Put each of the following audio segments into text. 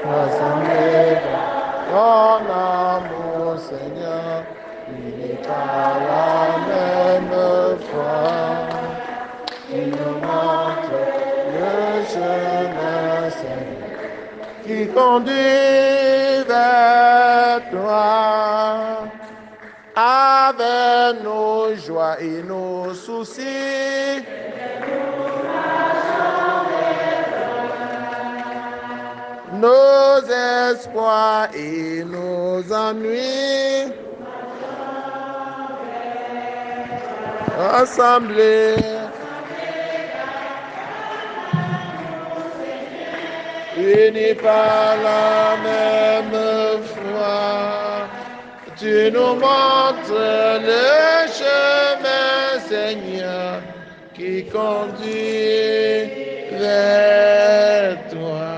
rassemblés dans ton amour, Seigneur, unis par la même foi. Tu nous montres le chemin, Seigneur, qui conduit vers toi. Avec nos joies et nos soucis, nos espoirs et nos ennuis, rassemblés, unis par la même foi. Tu nous montres le chemin, Seigneur, qui conduit vers toi.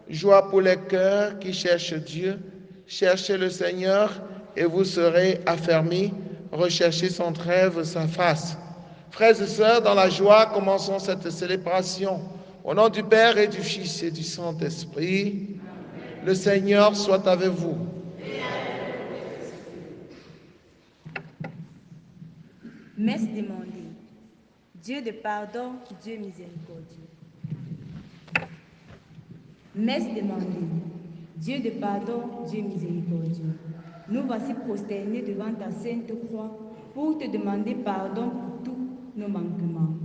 Joie pour les cœurs qui cherchent Dieu. Cherchez le Seigneur et vous serez affermis. Recherchez son trêve, sa face. Frères et sœurs, dans la joie, commençons cette célébration. Au nom du Père et du Fils et du Saint-Esprit, le Seigneur soit avec vous. Messe demandée. Dieu de pardon, Dieu miséricordieux. Messe demandée. Dieu de pardon, Dieu miséricordieux. Nous voici prosternés devant ta sainte croix pour te demander pardon pour tous nos manquements.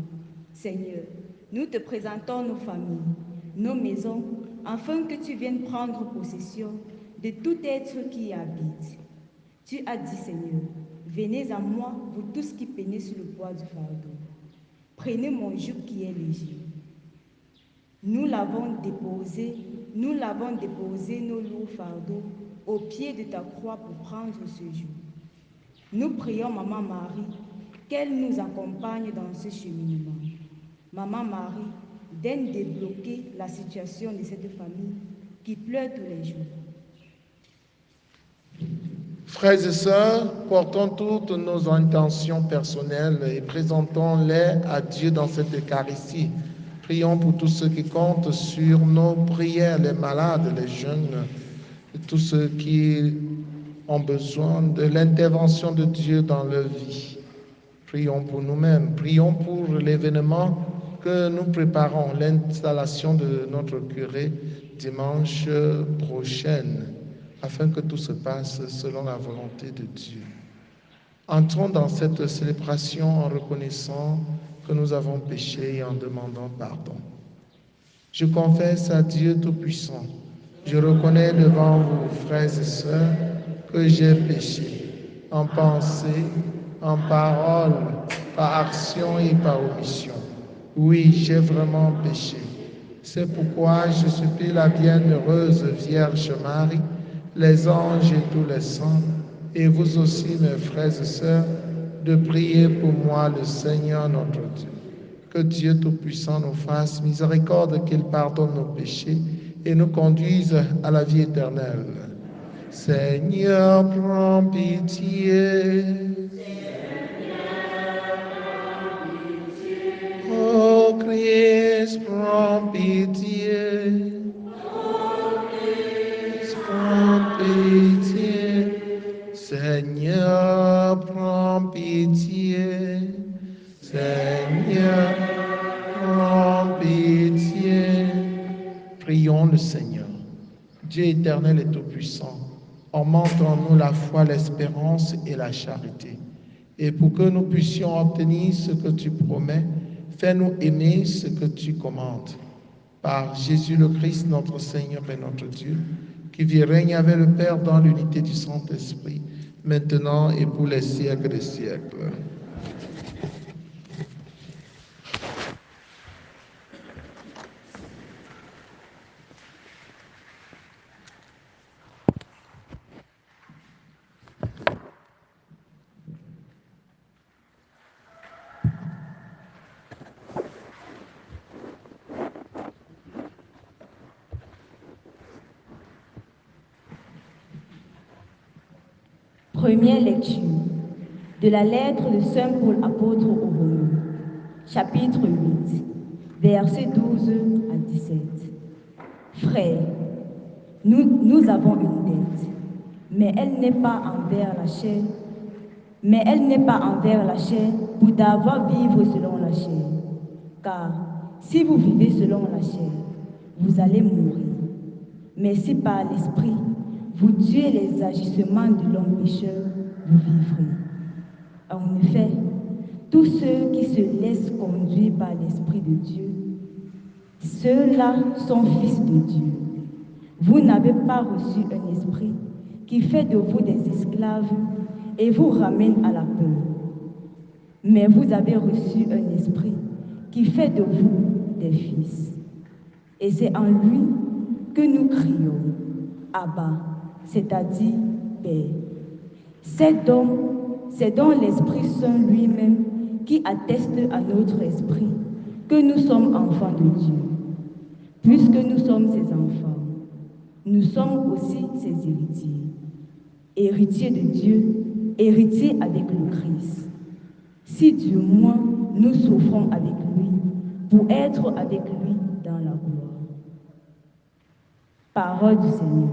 Seigneur, nous te présentons nos familles, nos maisons, afin que tu viennes prendre possession de tout être qui y habite. Tu as dit, Seigneur, venez à moi, vous tous qui peinez sur le poids du fardeau. Prenez mon joug qui est léger. Nous l'avons déposé, nos lourds fardeaux au pied de ta croix pour prendre ce joug. Nous prions Maman Marie qu'elle nous accompagne dans ce cheminement. Maman Marie, daigne débloquer la situation de cette famille qui pleure tous les jours. Frères et sœurs, portons toutes nos intentions personnelles et présentons-les à Dieu dans cette Eucharistie. Prions pour tous ceux qui comptent sur nos prières, les malades, les jeunes, tous ceux qui ont besoin de l'intervention de Dieu dans leur vie. Prions pour nous-mêmes, prions pour l'événement que nous préparons, l'installation de notre curé dimanche prochain, afin que tout se passe selon la volonté de Dieu. Entrons dans cette célébration en reconnaissant que nous avons péché et en demandant pardon. Je confesse à Dieu Tout-Puissant, je reconnais devant vous, frères et sœurs, que j'ai péché en pensée, en parole, par action et par omission. Oui, j'ai vraiment péché. C'est pourquoi je supplie la bienheureuse Vierge Marie, les anges et tous les saints, et vous aussi, mes frères et sœurs, de prier pour moi le Seigneur notre Dieu. Que Dieu Tout-Puissant nous fasse miséricorde, qu'il pardonne nos péchés et nous conduise à la vie éternelle. Seigneur, prends pitié. Oh Christ, prends pitié. Prends pitié. Seigneur, prends pitié. Seigneur, prends pitié. Prions le Seigneur. Dieu éternel et tout-puissant, augmente en nous la foi, l'espérance et la charité. Et pour que nous puissions obtenir ce que tu promets, fais-nous aimer ce que tu commandes. Par Jésus le Christ, notre Seigneur et notre Dieu, qui vit et règne avec le Père dans l'unité du Saint-Esprit, maintenant et pour les siècles des siècles. Première lecture de la lettre de Saint Paul apôtre aux Romains, chapitre 8, versets 12 à 17. Frères, nous avons une dette, mais elle n'est pas envers la chair, pour d'avoir vivre selon la chair. Car si vous vivez selon la chair, vous allez mourir. Mais si par l'esprit, vous tuez les agissements de l'homme pécheur, vous vivrez. En effet, tous ceux qui se laissent conduire par l'Esprit de Dieu, ceux-là sont fils de Dieu. Vous n'avez pas reçu un esprit qui fait de vous des esclaves et vous ramène à la peur. Mais vous avez reçu un esprit qui fait de vous des fils. Et c'est en lui que nous crions, Abba, c'est-à-dire Père. C'est donc l'Esprit Saint lui-même qui atteste à notre esprit que nous sommes enfants de Dieu. Puisque nous sommes ses enfants, nous sommes aussi ses héritiers. Héritiers de Dieu, héritiers avec le Christ. Si du moins nous souffrons avec lui, pour être avec lui dans la gloire. Parole du Seigneur.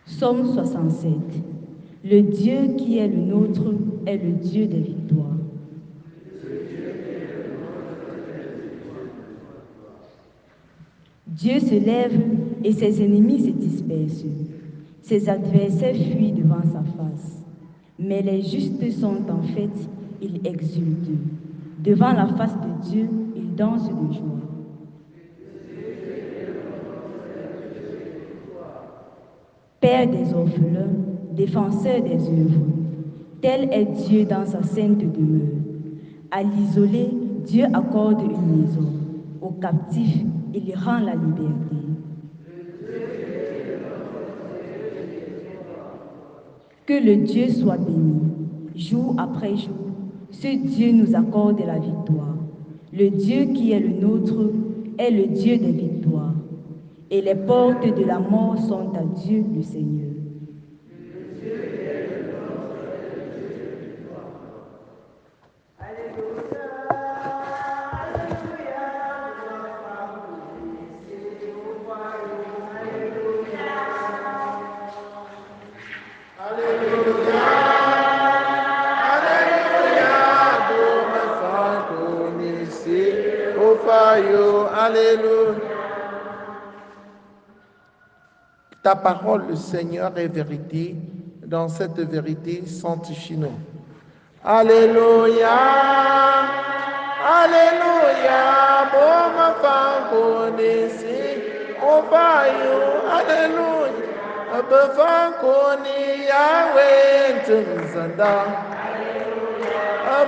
Psaume 67. Le Dieu qui est le nôtre est le Dieu des victoires. Dieu se lève et ses ennemis se dispersent. Ses adversaires fuient devant sa face. Mais les justes sont en fête, ils exultent. Devant la face de Dieu, ils dansent de joie. Père des orphelins, défenseur des œuvres, tel est Dieu dans sa sainte demeure. À l'isolé, Dieu accorde une maison. Aux captifs, il rend la liberté. Que le Dieu soit béni, jour après jour, ce Dieu nous accorde la victoire. Le Dieu qui est le nôtre est le Dieu des victoires. Et les portes de la mort sont à Dieu le Seigneur. Alléluia. Ta parole, le Seigneur, est vérité. Dans cette vérité, sanctifie-nous. Alléluia. Alléluia. Bon enfant, connaissez. Au baillot. Alléluia. Befan koni Yahweh tumzanda.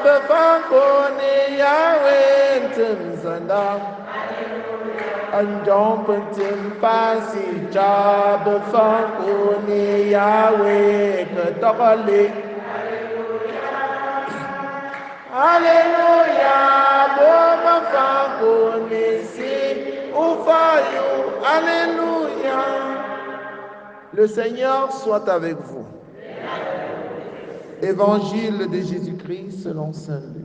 Befan koni Yahweh tumzanda. Anjong pentim pasi jab fanguni Yahweh ketokali. Alléluia, boma fanguni si ufayu. Alléluia. Le Seigneur soit avec vous. Évangile de Jésus-Christ selon saint Luc.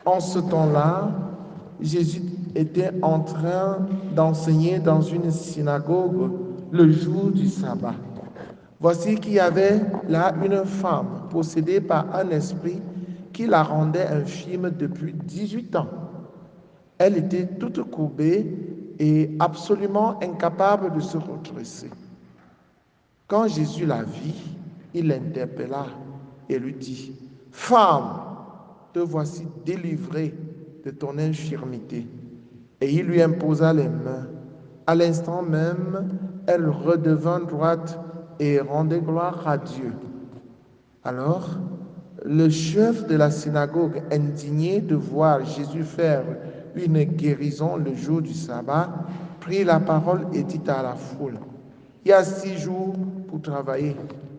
En ce temps-là, Jésus était en train d'enseigner dans une synagogue le jour du sabbat. Voici qu'il y avait là une femme possédée par un esprit qui la rendait infirme depuis 18 ans. Elle était toute courbée et absolument incapable de se redresser. Quand Jésus la vit, il l'interpella et lui dit, « Femme, te voici délivrée de ton infirmité. » Et il lui imposa les mains. À l'instant même, elle redevint droite et rendait gloire à Dieu. Alors, le chef de la synagogue, indigné de voir Jésus faire une guérison le jour du sabbat, prit la parole et dit à la foule, « Il y a 6 jours pour travailler.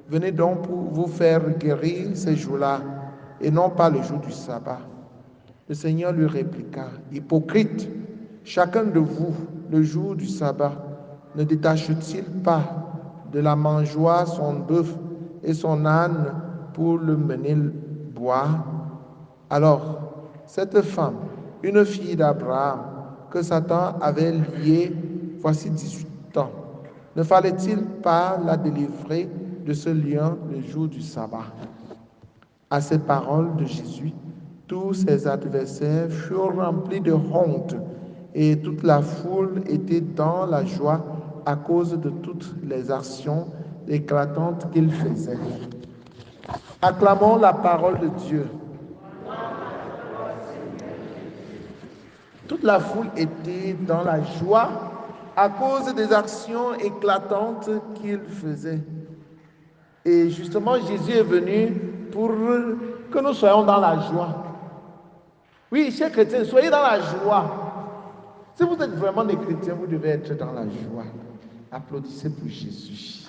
Venez donc pour vous faire guérir ces jours-là, et non pas le jour du sabbat. » Le Seigneur lui répliqua, « Hypocrite, chacun de vous, le jour du sabbat, ne détache-t-il pas de la mangeoire son bœuf et son âne pour le mener boire? Alors, cette femme, une fille d'Abraham, que Satan avait liée voici 18 ans, ne fallait-il pas la délivrer de ce lion le jour du sabbat? À ces paroles de Jésus, tous ses adversaires furent remplis de honte et toute la foule était dans la joie à cause de toutes les actions éclatantes qu'il faisait. Acclamons la parole de Dieu. Toute la foule était dans la joie à cause des actions éclatantes qu'il faisait. Et justement, Jésus est venu pour que nous soyons dans la joie. Oui, chers chrétiens, soyez dans la joie. Si vous êtes vraiment des chrétiens, vous devez être dans la joie. Applaudissez pour Jésus.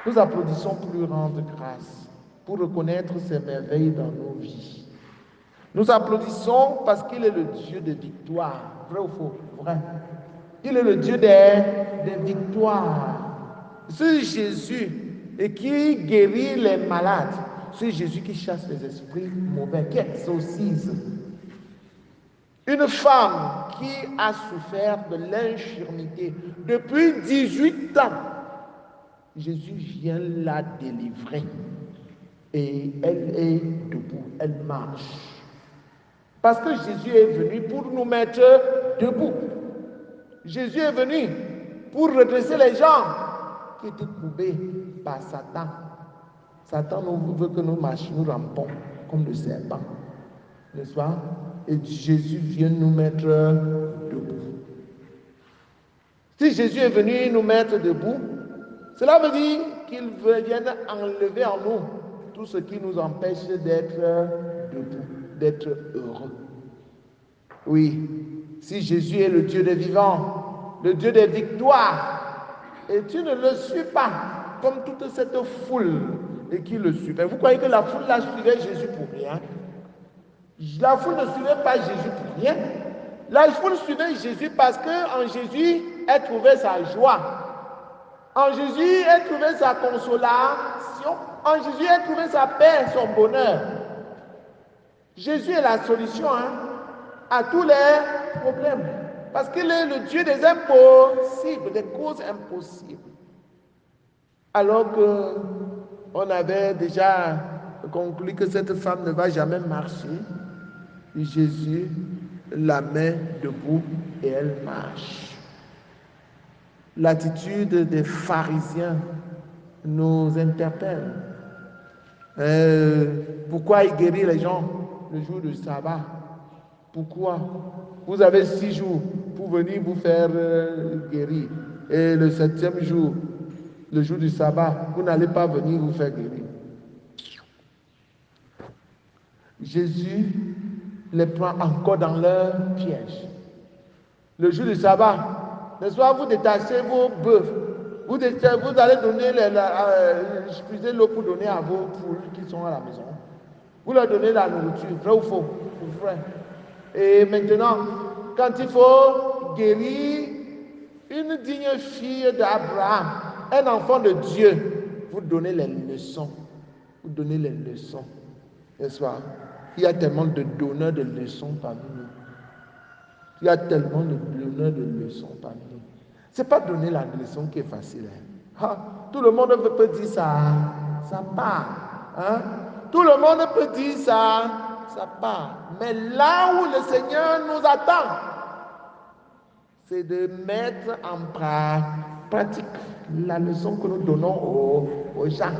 Nous applaudissons pour lui rendre grâce, pour reconnaître ses merveilles dans nos vies. Nous applaudissons parce qu'il est le Dieu de victoire. Vrai ou faux? Vrai. Il est le Dieu des victoires. C'est Jésus et qui guérit les malades. C'est Jésus qui chasse les esprits mauvais, qui exorcise. Une femme qui a souffert de l'infirmité depuis 18 ans. Jésus vient la délivrer. Et elle est debout, elle marche. Parce que Jésus est venu pour nous mettre debout. Jésus est venu pour redresser les gens qui étaient courbés par Satan. Satan veut que nous marchions, nous rampons comme le serpent. N'est-ce pas? Et Jésus vient nous mettre debout. Si Jésus est venu nous mettre debout, cela veut dire qu'il vient enlever en nous tout ce qui nous empêche d'être debout, d'être heureux. Oui, si Jésus est le Dieu des vivants, le Dieu des victoires, et tu ne le suis pas comme toute cette foule et qui le suivait. Vous croyez que la foule la suivait Jésus pour rien? La foule ne suivait pas Jésus pour rien. La foule suivait Jésus parce qu'en Jésus, elle trouvait sa joie. En Jésus, elle trouvait sa consolation. En Jésus, elle trouvait sa paix, son bonheur. Jésus est la solution à tous les problèmes. Parce qu'il est le Dieu des impossibles, des causes impossibles. Alors qu'on avait déjà conclu que cette femme ne va jamais marcher, Jésus la met debout et elle marche. L'attitude des pharisiens nous interpelle. Pourquoi il guérit les gens le jour du sabbat? Pourquoi? Vous avez 6 jours pour venir vous faire guérir. Et le 7e jour, le jour du sabbat, vous n'allez pas venir vous faire guérir. Jésus les prend encore dans leur piège. Le jour du sabbat, n'est-ce pas, vous détachez vos bœufs. Vous allez donner puiser l'eau pour donner à vos poules qui sont à la maison. Vous leur donnez la nourriture, vrai ou faux? Vrai. Et maintenant, quand il faut guérir une digne fille d'Abraham, un enfant de Dieu, vous donnez les leçons. Vous donnez les leçons. N'est-ce pas? Il y a tellement de donneurs de leçons parmi nous. Il y a tellement de donneurs de leçons parmi nous. Ce n'est pas donner la leçon qui est facile. Tout le monde peut dire ça part. Tout le monde peut dire ça part. Mais là où le Seigneur nous attend, c'est de mettre en pratique la leçon que nous donnons aux gens.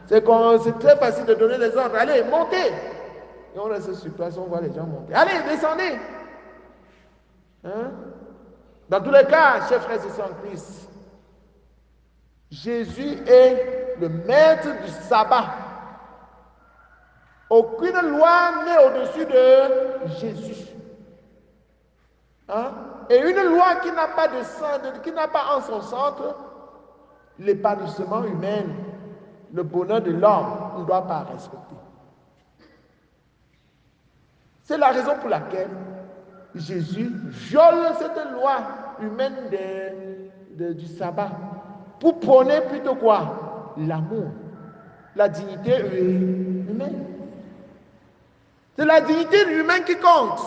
C'est très facile de donner des ordres. Allez, montez. Et on reste sur place, on voit les gens monter. Allez, descendez. Dans tous les cas, chers frères et sœurs en Christ, Jésus est le maître du sabbat. Aucune loi n'est au-dessus de Jésus. Et une loi qui n'a pas de centre, qui n'a pas en son centre l'épanouissement humain, le bonheur de l'homme, on ne doit pas respecter. C'est la raison pour laquelle Jésus viole cette loi humaine du sabbat pour prôner plutôt quoi? L'amour, la dignité humaine. C'est la dignité de l'humain qui compte.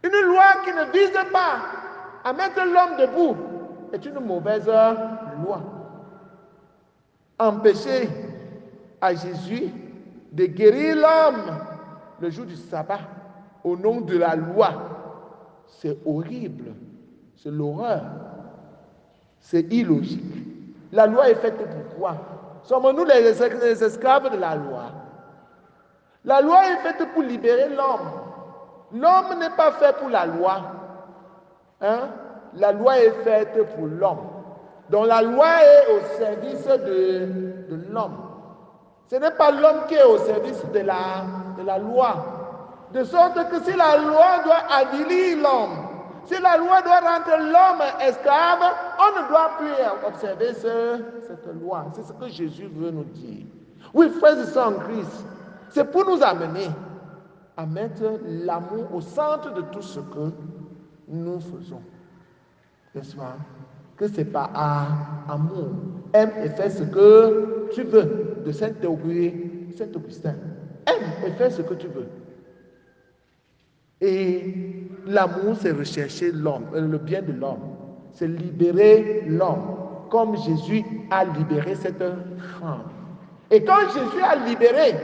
Une loi qui ne vise pas à mettre l'homme debout est une mauvaise loi. Empêcher à Jésus de guérir l'homme le jour du sabbat au nom de la loi, c'est horrible, c'est l'horreur, c'est illogique. La loi est faite pourquoi? Sommes-nous les esclaves de la loi? La loi est faite pour libérer l'homme. L'homme n'est pas fait pour la loi. Hein? La loi est faite pour l'homme. Donc la loi est au service de l'homme. Ce n'est pas l'homme qui est au service de la loi. De sorte que si la loi doit avilir l'homme, si la loi doit rendre l'homme esclave, on ne doit plus observer cette loi. C'est ce que Jésus veut nous dire. Oui, frères et sœurs en Christ, c'est pour nous amener à mettre l'amour au centre de tout ce que nous faisons. N'est-ce pas? Que c'est pas amour. Aime et fais ce que tu veux. De Saint-Augustin. Aime et fais ce que tu veux. Et l'amour, c'est rechercher l'homme, le bien de l'homme. C'est libérer l'homme, comme Jésus a libéré cette femme. Et quand Jésus a libéré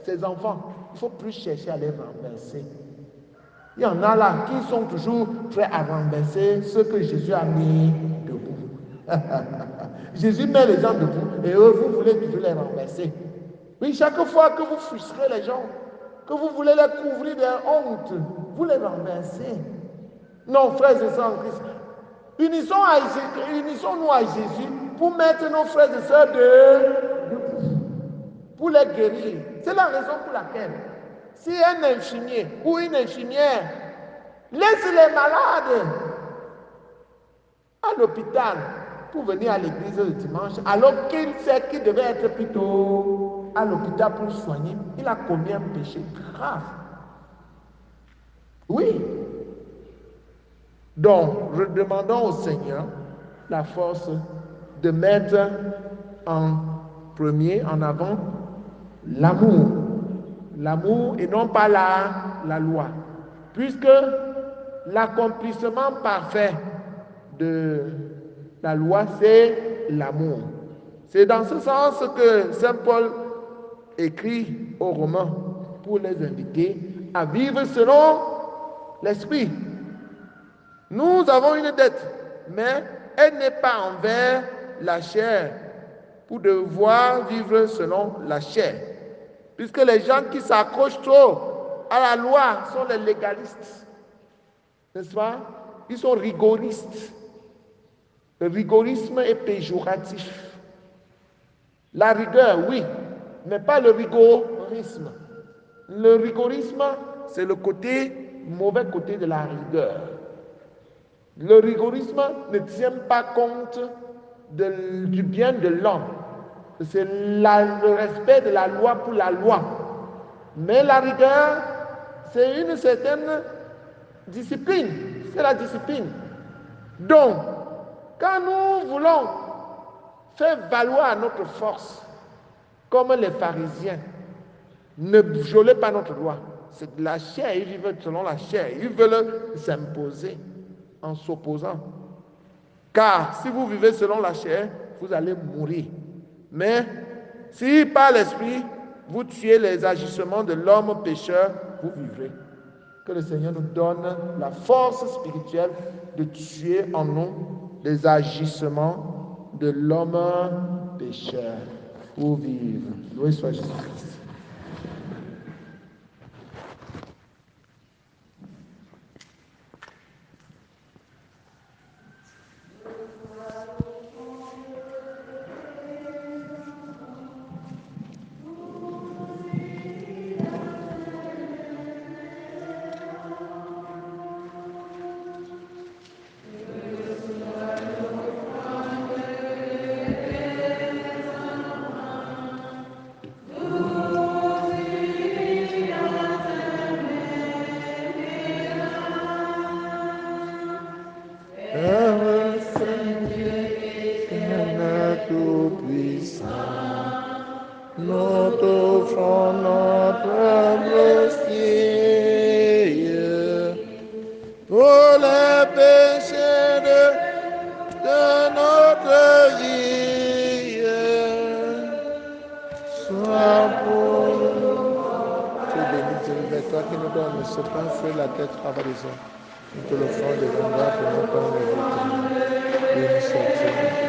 ses enfants, il ne faut plus chercher à les renverser. Il y en a là qui sont toujours prêts à renverser ce que Jésus a mis debout. Jésus met les gens debout et eux, vous voulez toujours les renverser. Oui, chaque fois que vous frustrez les gens, que vous voulez les couvrir de honte, vous les renversez. Non, frères et sœurs en Christ, unissons-nous à Jésus pour mettre nos frères et sœurs debout, pour les guérir. C'est la raison pour laquelle, si un infirmier ou une infirmière laisse les malades à l'hôpital pour venir à l'église le dimanche, alors qu'il sait qu'il devait être plutôt à l'hôpital pour soigner, il a commis un péché grave. Oui. Donc, demandons au Seigneur la force de mettre en premier, en avant, l'amour. L'amour et non pas la loi. Puisque l'accomplissement parfait de la loi, c'est l'amour. C'est dans ce sens que Saint Paul écrit aux Romains pour les inviter à vivre selon l'esprit. Nous avons une dette, mais elle n'est pas envers la chair, pour devoir vivre selon la chair. Puisque les gens qui s'accrochent trop à la loi sont les légalistes. N'est-ce pas? Ils sont rigoristes. Le rigorisme est péjoratif. La rigueur, oui, mais pas le rigorisme. Le rigorisme, c'est le mauvais côté de la rigueur. Le rigorisme ne tient pas compte du bien de l'homme. C'est le respect de la loi pour la loi. Mais la rigueur, c'est une certaine discipline. C'est la discipline. Donc, quand nous voulons faire valoir notre force, comme les pharisiens, ne violez pas notre loi. C'est de la chair, ils vivent selon la chair. Ils veulent s'imposer en s'opposant. Car si vous vivez selon la chair, vous allez mourir. Mais si par l'esprit, vous tuez les agissements de l'homme pécheur, vous vivrez. Que le Seigneur nous donne la force spirituelle de tuer en nous les agissements de l'homme pécheur pour vivre. Loué soit Jésus-Christ. Père, toi qui nous donnes ce pain, feu la tête travaillons. Nous te l'offrons devant toi pour nous donner le vôtre. Béni sois-tu maintenant.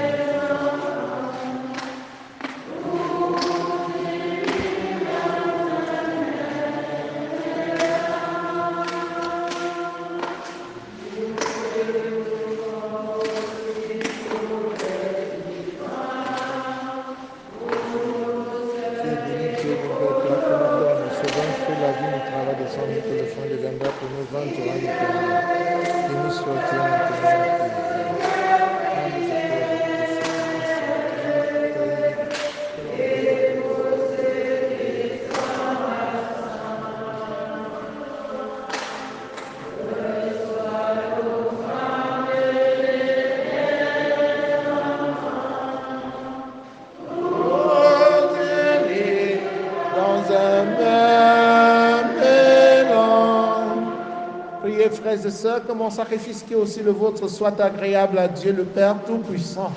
Priez, frères et sœurs, que mon sacrifice qui est aussi le vôtre soit agréable à Dieu le Père Tout-Puissant.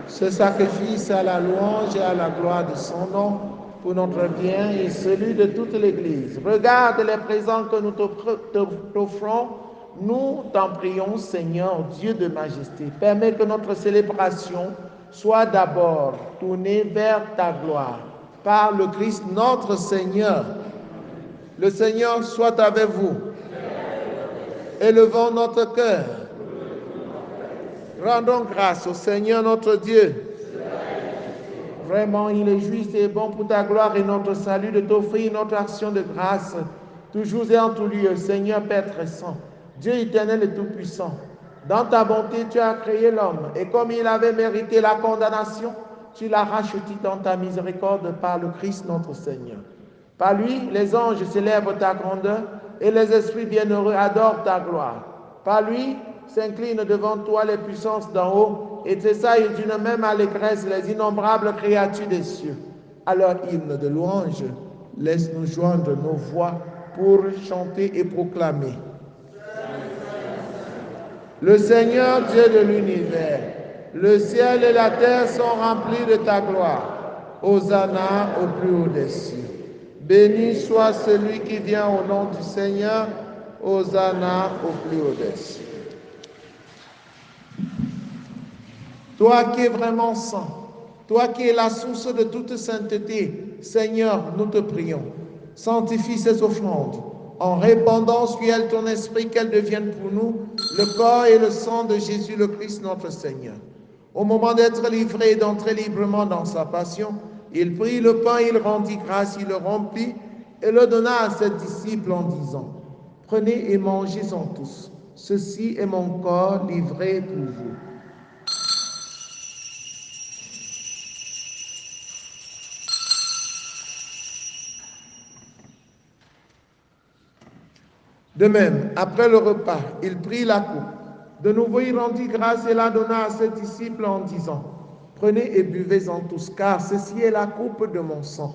Ce sacrifice à la louange et à la gloire de son nom, pour notre bien et celui de toute l'Église. Regarde les présents que nous t'offrons. Nous t'en prions, Seigneur, Dieu de majesté. Permets que notre célébration soit d'abord tournée vers ta gloire. Par le Christ notre Seigneur. Le Seigneur soit avec vous. Élevons notre cœur. Rendons grâce au Seigneur notre Dieu. Vraiment, il est juste et bon pour ta gloire et notre salut de t'offrir notre action de grâce, toujours et en tout lieu, Seigneur Père très saint, Dieu éternel et tout-puissant. Dans ta bonté, tu as créé l'homme, et comme il avait mérité la condamnation, tu l'as racheté dans ta miséricorde par le Christ notre Seigneur. Par lui, les anges célèbrent ta grandeur, et les esprits bienheureux adorent ta gloire. Par lui, s'inclinent devant toi les puissances d'en haut, et tressaillent d'une même allégresse les innombrables créatures des cieux. À leur hymne de louange, laisse-nous joindre nos voix pour chanter et proclamer. Le Seigneur Dieu de l'univers, le ciel et la terre sont remplis de ta gloire. Hosanna au plus haut des cieux. Béni soit celui qui vient au nom du Seigneur. Hosanna au plus haut des cieux. Toi qui es vraiment saint, toi qui es la source de toute sainteté, Seigneur, nous te prions. Sanctifie ces offrandes, en répandant sur elles ton esprit, qu'elles deviennent pour nous le corps et le sang de Jésus le Christ notre Seigneur. Au moment d'être livré et d'entrer librement dans sa passion, il prit le pain, il rendit grâce, il le rompit et le donna à ses disciples en disant, « Prenez et mangez-en tous, ceci est mon corps livré pour vous. » De même, après le repas, il prit la coupe. De nouveau, il rendit grâce et la donna à ses disciples en disant, « Prenez et buvez-en tous, car ceci est la coupe de mon sang,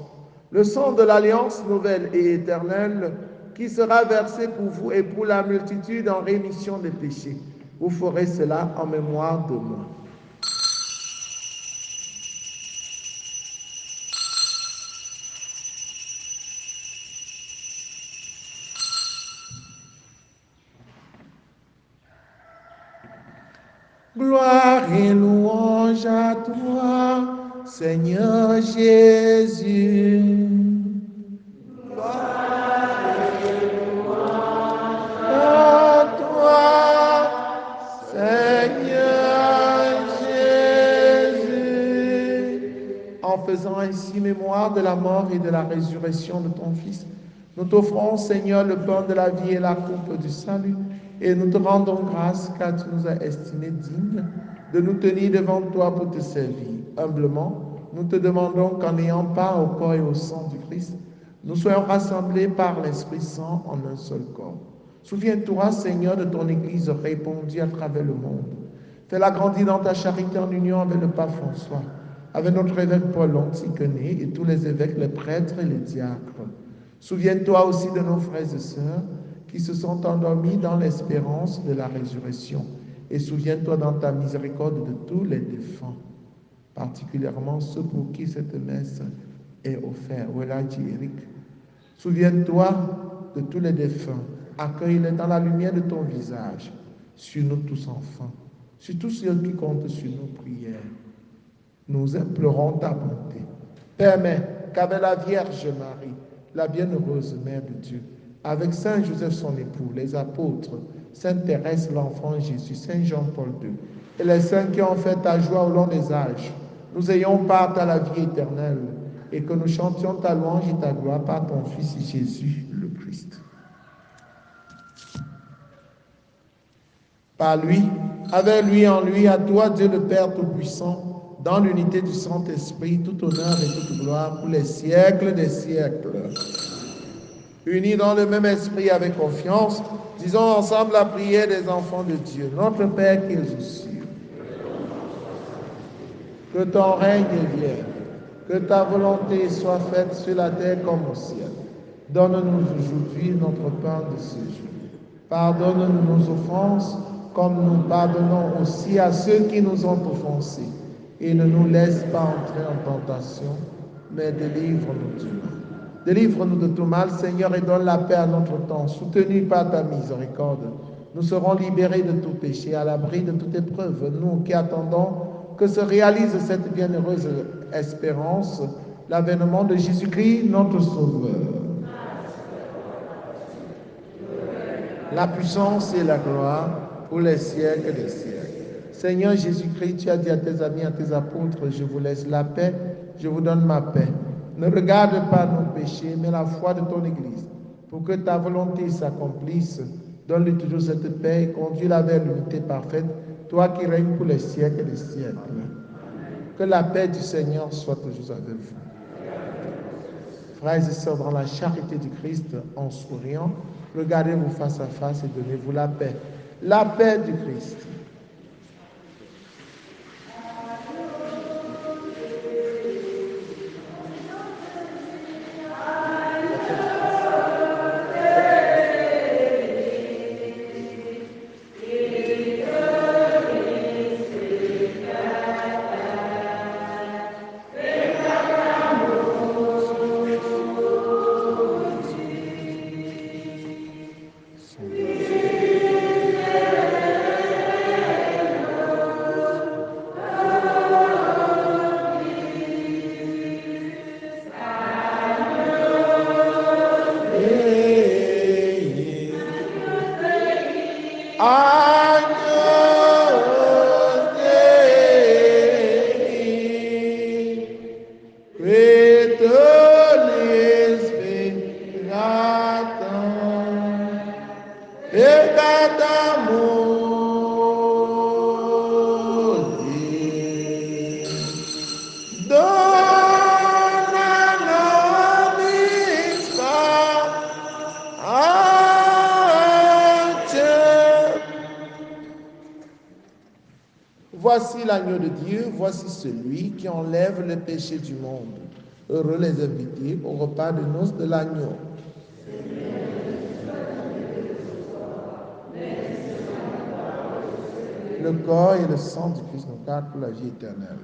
le sang de l'alliance nouvelle et éternelle, qui sera versé pour vous et pour la multitude en rémission des péchés. Vous ferez cela en mémoire de moi. » Gloire et louange à toi, Seigneur Jésus. Gloire et louange à toi, Seigneur Jésus. En faisant ainsi mémoire de la mort et de la résurrection de ton Fils, nous t'offrons, Seigneur, le pain de la vie et la coupe du salut, et nous te rendons grâce car tu nous as estimés dignes de nous tenir devant toi pour te servir. Humblement, nous te demandons qu'en ayant part au corps et au sang du Christ, nous soyons rassemblés par l'Esprit Saint en un seul corps. Souviens-toi, Seigneur, de ton Église répandue à travers le monde. Fais-la grandir dans ta charité en union avec le pape François, avec notre évêque Paul Anticoné et tous les évêques, les prêtres et les diacres. Souviens-toi aussi de nos frères et sœurs qui se sont endormis dans l'espérance de la résurrection. Et souviens-toi dans ta miséricorde de tous les défunts, particulièrement ceux pour qui cette messe est offert. Voilà, dit Eric. Souviens-toi de tous les défunts. Accueille-les dans la lumière de ton visage. Sur nous tous enfants. Sur tous ceux qui comptent sur nos prières. Nous implorons ta bonté. Permets qu'avec la Vierge Marie, la bienheureuse Mère de Dieu, avec Saint Joseph son époux, les apôtres, Sainte Thérèse, l'enfant Jésus, Saint Jean-Paul II, et les saints qui ont fait ta joie au long des âges, nous ayons part à la vie éternelle et que nous chantions ta louange et ta gloire par ton Fils Jésus le Christ. Par lui, avec lui, en lui, à toi, Dieu le Père Tout-Puissant, dans l'unité du Saint-Esprit, tout honneur et toute gloire pour les siècles des siècles. Unis dans le même esprit avec confiance, disons ensemble la prière des enfants de Dieu. Notre Père qui es aux cieux, que ton règne vienne, que ta volonté soit faite sur la terre comme au ciel. Donne-nous aujourd'hui notre pain de ce jour. Pardonne-nous nos offenses, comme nous pardonnons aussi à ceux qui nous ont offensés. Et ne nous laisse pas entrer en tentation, mais délivre-nous du mal. Délivre-nous de tout mal, Seigneur, et donne la paix à notre temps. Soutenus par ta miséricorde, nous serons libérés de tout péché, à l'abri de toute épreuve. Nous qui attendons que se réalise cette bienheureuse espérance, l'avènement de Jésus-Christ, notre Sauveur. La puissance et la gloire pour les siècles des siècles. Seigneur Jésus-Christ, tu as dit à tes amis, à tes apôtres, je vous laisse la paix, je vous donne ma paix. Ne regarde pas nos péchés, mais la foi de ton Église. Pour que ta volonté s'accomplisse, donne-lui toujours cette paix et conduis-la vers l'unité parfaite, toi qui règnes pour les siècles des siècles. Que la paix du Seigneur soit toujours avec vous. Frères et sœurs, dans la charité du Christ, en souriant, regardez-vous face à face et donnez-vous la paix. La paix du Christ. Voici l'agneau de Dieu, voici celui qui enlève le péché du monde. Heureux les invités au repas de noces de l'agneau. Le corps et le sang du Christ nous gardent pour la vie éternelle.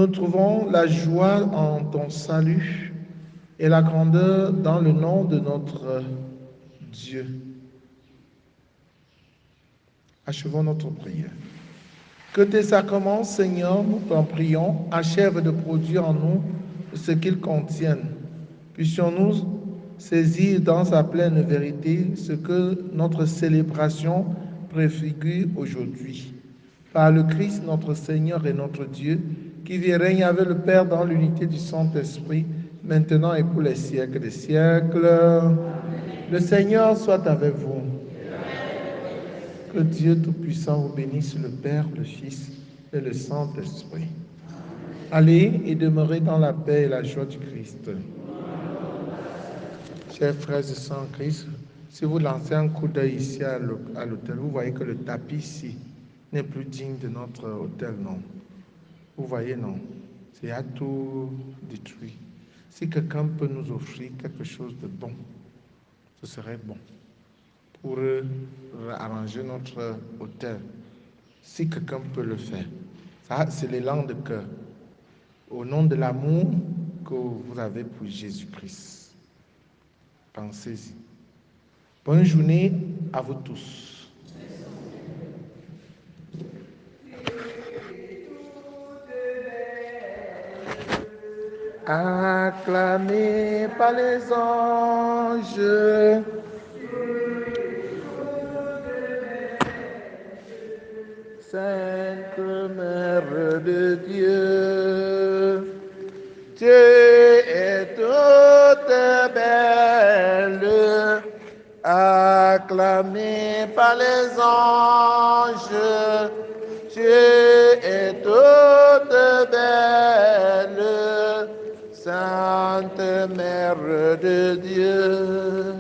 nous trouvons la joie en ton salut et la grandeur dans le nom de notre Dieu. Achevons notre prière. Que tes sacrements, Seigneur, nous t'en prions, achèvent de produire en nous ce qu'ils contiennent. Puissions-nous saisir dans sa pleine vérité ce que notre célébration préfigure aujourd'hui. Par le Christ, notre Seigneur et notre Dieu, qui vit et règne avec le Père dans l'unité du Saint-Esprit, maintenant et pour les siècles des siècles. Le Seigneur soit avec vous. Que Dieu Tout-Puissant vous bénisse, le Père, le Fils et le Saint-Esprit. Allez et demeurez dans la paix et la joie du Christ. Chers frères et sœurs en Christ, si vous lancez un coup d'œil ici à l'hôtel, vous voyez que le tapis ici n'est plus digne de notre hôtel, non. Vous voyez, non. C'est à tout détruit. Si quelqu'un peut nous offrir quelque chose de bon, ce serait bon pour arranger notre hôtel. Si quelqu'un peut le faire. Ça, c'est l'élan de cœur. Au nom de l'amour que vous avez pour Jésus-Christ. Pensez-y. Bonne journée à vous tous. Acclamé par les anges. Sainte Mère de Dieu, Dieu est toute belle, acclamée par les anges. Dieu est toute belle, Sainte Mère de Dieu.